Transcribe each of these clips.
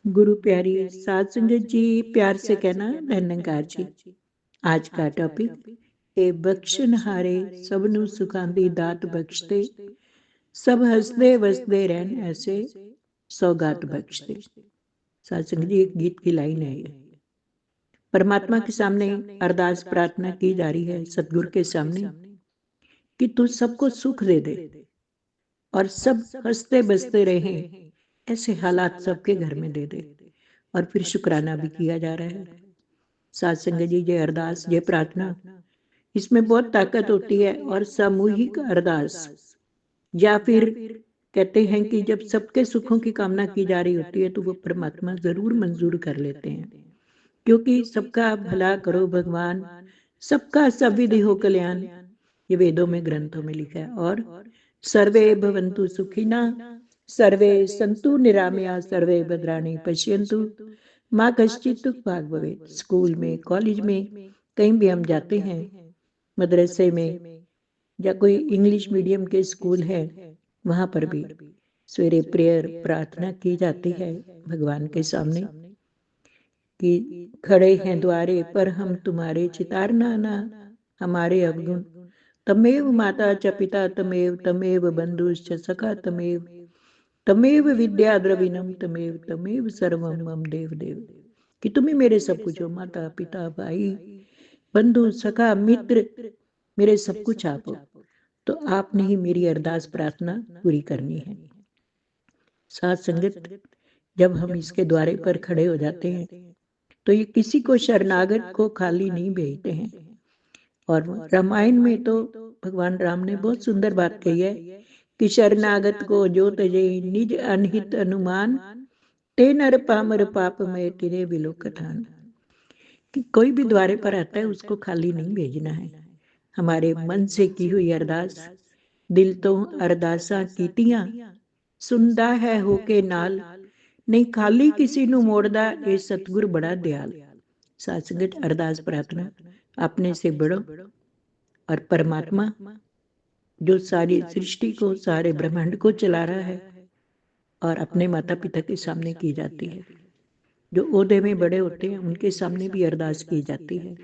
गुरु प्यारी साध संगत जी, प्यार से कहना धन्यकार जी। आज का टॉपिक ए बख्शनहारे सबनु सुखांदी दात बख्शते, सब हंसदे वसदे रहन ऐसे सौगात बख्शते। साध संगत जी, एक गीत की लाइन है ये। परमात्मा के सामने अरदास प्रार्थना की जा रही है, सतगुरु के सामने, कि तू सबको सुख दे दे और सब हंसते बसते रहें, ऐसे हालात सबके घर में दे दे। और फिर शुक्राना भी किया जा रहा है। साध संगत जी, ये अरदास, ये प्रार्थना, इसमें बहुत ताकत होती है। और सामूहिक अरदास, या फिर कहते हैं कि जब सबके सुखों की कामना की जा रही होती है तो वो परमात्मा जरूर मंजूर कर लेते हैं, क्योंकि सबका भला करो भगवान, सबका सविधि हो कल्याण, ये वेदों में ग्रंथों में लिखा है। और सर्वे भवन्तु सुखिना, सर्वे संतु निरामया, सर्वे भद्राणि पश्यन्तु माँ कश्चित् दुःख भाग भवेत्। स्कूल में, कॉलेज में, कहीं भी हम जाते हैं, मदरसे में, या कोई इंग्लिश मीडियम के स्कूल है, वहां पर भी सवेरे प्रेयर प्रार्थना की जाती है भगवान के सामने, कि खड़े हैं द्वारे पर हम तुम्हारे, चितारना ना हमारे अवगुण, तमेव माता च पिता तमेव, तमेव बंधुश्च सखा तमेव, तमेव विद्या द्रविणम तमेव, तमेव सर्वम मम देव देव। कि तुम ही मेरे सब कुछ हो, माता पिता भाई बंधु सखा मित्र, मेरे सब कुछ आप हो। तो आपने ही मेरी अरदास प्रार्थना पूरी करनी है। साथ संगत, जब हम इसके द्वारे पर खड़े हो जाते हैं तो ये किसी को शरणागत को खाली नहीं भेजते हैं। और रामायण में तो भगवान राम ने बहुत सुंदर बात कही है कि शरणागत को जो तजे निज अनहित अनुमान, ते नर पामर पाप में तिरे बिलो कथान। कि कोई भी द्वारे पर आता है उसको खाली नहीं भेजना है। हमारे मन से की हुई अरदास, दिल तो अरदासा कीतियां, सुनदा है होके नाल, नहीं खाली किसी नु मोड़दा, ये सतगुर बड़ा दयाल। सासंगत, अरदास प्रार्थना अपने से बढ़ो, और परमात्मा जो सारी सृष्टि को, सारे ब्रह्मांड को चला रहा है, और अपने माता पिता के सामने की जाती है। जो ओहदे में बड़े होते हैं उनके सामने भी अरदास की जाती है।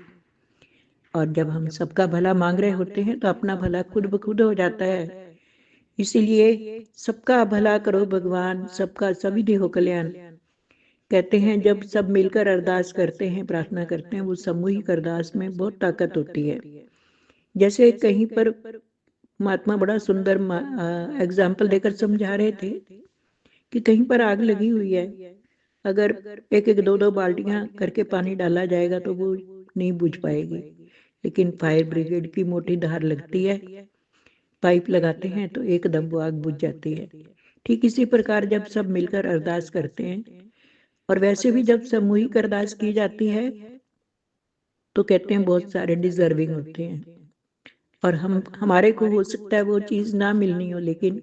और जब हम सबका भला मांग रहे होते हैं तो अपना भला खुद ब खुद हो जाता है। इसीलिए सबका भला करो भगवान, सबका सविधि हो कल्याण। कहते हैं जब सब मिलकर अरदास करते हैं, प्रार्थना करते हैं, वो सामूहिक अरदास में बहुत ताकत होती है। जैसे कहीं पर महात्मा बड़ा सुंदर एग्जाम्पल देकर समझा रहे थे कि कहीं पर आग लगी हुई है, अगर एक एक दो दो बाल्टियां करके पानी डाला जाएगा तो वो नहीं बुझ पाएगी। लेकिन फायर ब्रिगेड की मोटी धार लगती है, पाइप लगाते हैं तो एकदम वो आग बुझ जाती है। ठीक इसी प्रकार जब सब मिलकर अरदास करते हैं, और वैसे भी जब सामूहिक अरदास की जाती है तो कहते हैं बहुत सारे डिजर्विंग होते हैं, और हम हमारे को हो सकता है वो चीज ना मिलनी हो, लेकिन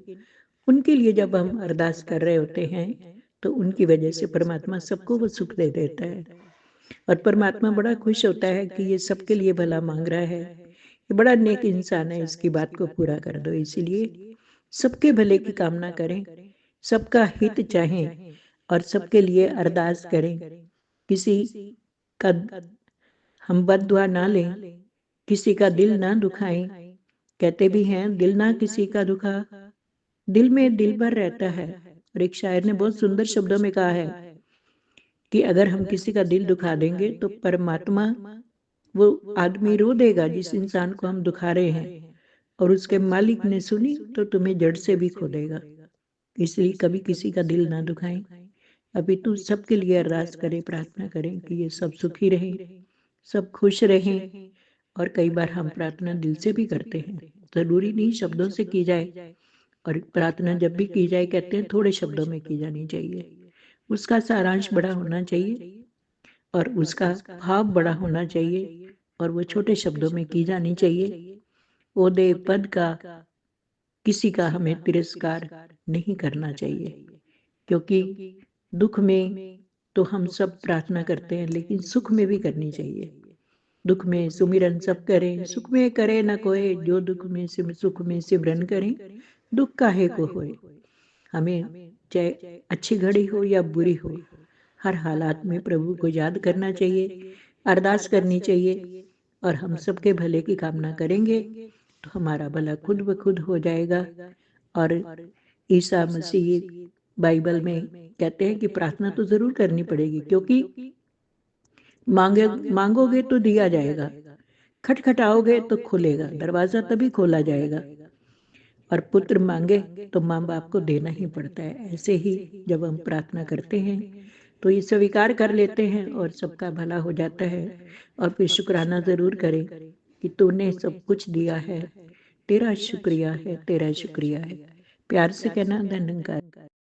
उनके लिए जब हम अरदास कर रहे होते हैं तो उनकी वजह से परमात्मा सबको वो सुख दे देता है। और परमात्मा बड़ा खुश होता है कि ये सबके लिए भला मांग रहा है, ये बड़ा नेक इंसान है, इसकी बात को पूरा कर दो। इसीलिए सबके भले की कामना करें, सबका हित चाहें, और सबके लिए अरदास करें। किसी का हम बद दुआ ना लें, किसी का दिल ना दुखाएं। कहते भी हैं दिल ना किसी का दुखा, दिल में दिल भर रहता है। और एक शायर ने बहुत सुंदर शब्दों में कहा है कि अगर हम किसी का दिल दुखा देंगे तो परमात्मा, वो आदमी रो देगा जिस इंसान को हम दुखा रहे हैं, और उसके मालिक ने सुनी तो तुम्हें जड़ से भी खो देगा। इसलिए कभी किसी का दिल ना दुखाएं, अभी तो सबके लिए अरदास करें, प्रार्थना करें कि ये सब सुखी रहें, सब खुश रहें। और कई बार हम प्रार्थना दिल से भी करते हैं, जरूरी नहीं शब्दों से की जाए। और प्रार्थना जब भी की जाए कहते हैं थोड़े शब्दों में की जानी चाहिए, उसका सारांश बड़ा होना चाहिए और उसका भाव बड़ा होना चाहिए, और वो छोटे शब्दों में की जानी चाहिए। ओहदे पद का, किसी का हमें तिरस्कार नहीं करना चाहिए, क्योंकि दुख में तो हम सब प्रार्थना करते हैं, लेकिन सुख में भी करनी चाहिए। दुख में सुमिरन सब करें, सुख में करे न कोय, जो दुख में सुख में सिमरन करें, दुख काहे को होए। हमें चाहे अच्छी घड़ी हो या बुरी हो, हर हालात में प्रभु को याद करना चाहिए, अरदास करनी चाहिए और हम सबके भले की कामना करेंगे तो हमारा भला खुद ब खुद हो जाएगा। और ईसा मसीह बाइबल में कहते हैं कि प्रार्थना तो जरूर करनी पड़ेगी, क्योंकि मांगोगे तो दिया जाएगा, खटखटाओगे तो खुलेगा दरवाजा, तभी खोला जाएगा। और पुत्र मांगे तो माँ बाप को देना ही पड़ता है। ऐसे ही जब हम प्रार्थना करते हैं तो ये स्वीकार कर लेते हैं और सबका भला हो जाता है। और फिर शुक्राना जरूर करें कि तूने सब कुछ दिया है, तेरा शुक्रिया है, तेरा शुक्रिया है। प्यार से कहना, धन्यवाद।